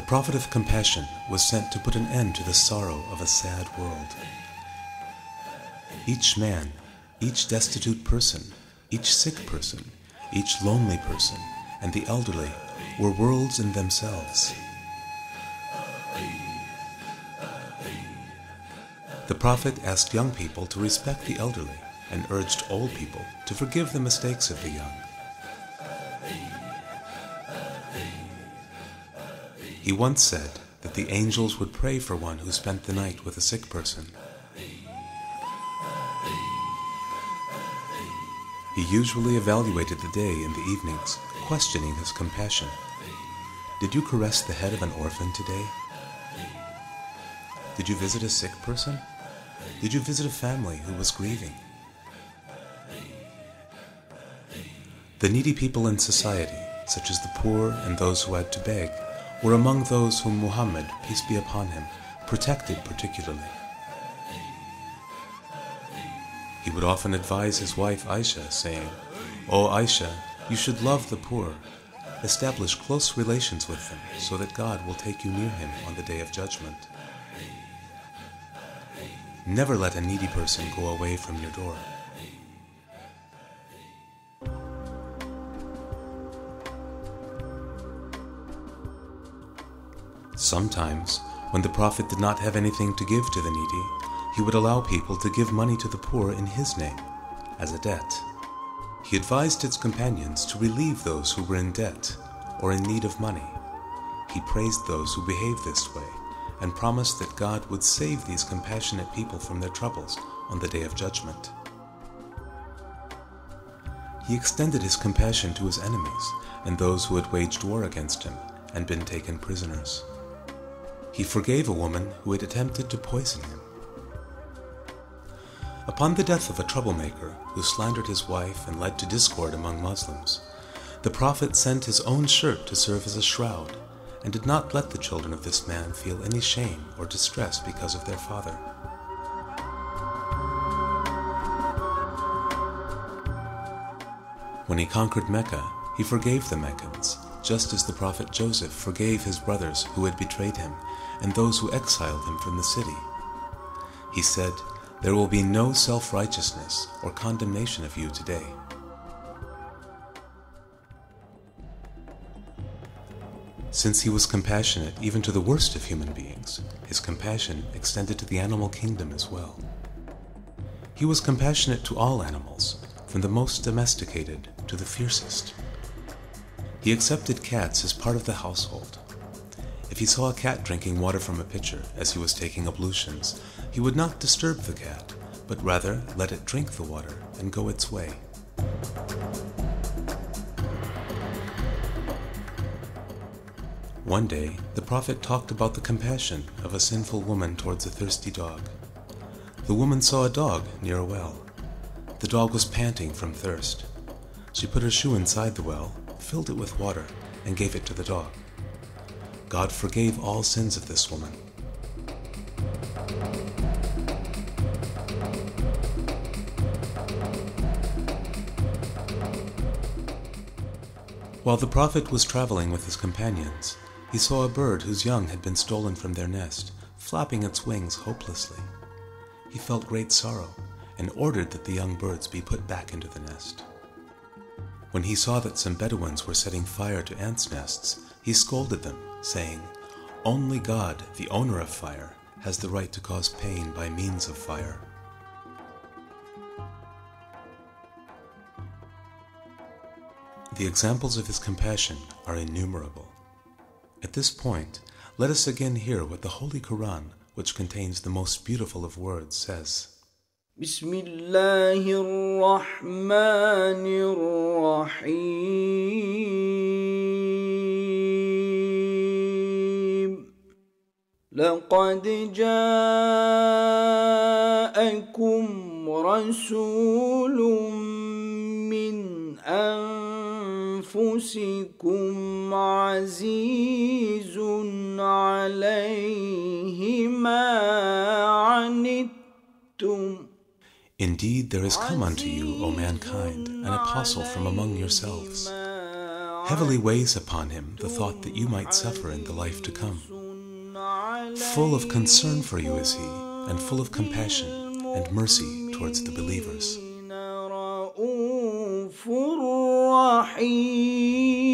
prophet of compassion was sent to put an end to the sorrow of a sad world. Each man, each destitute person, each sick person, each lonely person, and the elderly were worlds in themselves. The prophet asked young people to respect the elderly and urged old people to forgive the mistakes of the young. He once said that the angels would pray for one who spent the night with a sick person. He usually evaluated the day in the evenings, questioning his compassion. Did you caress the head of an orphan today? Did you visit a sick person? Did you visit a family who was grieving? The needy people in society, such as the poor and those who had to beg, were among those whom Muhammad, peace be upon him, protected particularly. He would often advise his wife Aisha, saying, "O Aisha, you should love the poor. Establish close relations with them so that God will take you near him on the day of judgment. Never let a needy person go away from your door." Sometimes, when the Prophet did not have anything to give to the needy, he would allow people to give money to the poor in his name, as a debt. He advised his companions to relieve those who were in debt or in need of money. He praised those who behaved this way and promised that God would save these compassionate people from their troubles on the day of judgment. He extended his compassion to his enemies and those who had waged war against him and been taken prisoners. He forgave a woman who had attempted to poison him. Upon the death of a troublemaker who slandered his wife and led to discord among Muslims, the Prophet sent his own shirt to serve as a shroud and did not let the children of this man feel any shame or distress because of their father. When he conquered Mecca, he forgave the Meccans, just as the Prophet Joseph forgave his brothers who had betrayed him and those who exiled him from the city. He said, "There will be no self-righteousness or condemnation of you today." Since he was compassionate even to the worst of human beings, his compassion extended to the animal kingdom as well. He was compassionate to all animals, from the most domesticated to the fiercest. He accepted cats as part of the household. If he saw a cat drinking water from a pitcher as he was taking ablutions, he would not disturb the cat, but rather let it drink the water and go its way. One day, the Prophet talked about the compassion of a sinful woman towards a thirsty dog. The woman saw a dog near a well. The dog was panting from thirst. She put her shoe inside the well, filled it with water, and gave it to the dog. God forgave all sins of this woman. While the Prophet was traveling with his companions, he saw a bird whose young had been stolen from their nest, flapping its wings hopelessly. He felt great sorrow and ordered that the young birds be put back into the nest. When he saw that some Bedouins were setting fire to ants' nests, he scolded them, saying, "Only God, the owner of fire, has the right to cause pain by means of fire." The examples of his compassion are innumerable. At this point, let us again hear what the Holy Quran, which contains the most beautiful of words, says. Bismillahir Rahmanir Rahim. لقد جاءكم رسول من أنفسكم عزيز عليه ما عنتم. Indeed, there is come unto you, O mankind, an apostle from among yourselves. Heavily weighs upon him the thought that you might suffer in the life to come. Full of concern for you is he, and full of compassion and mercy towards the believers. رؤوف رحيم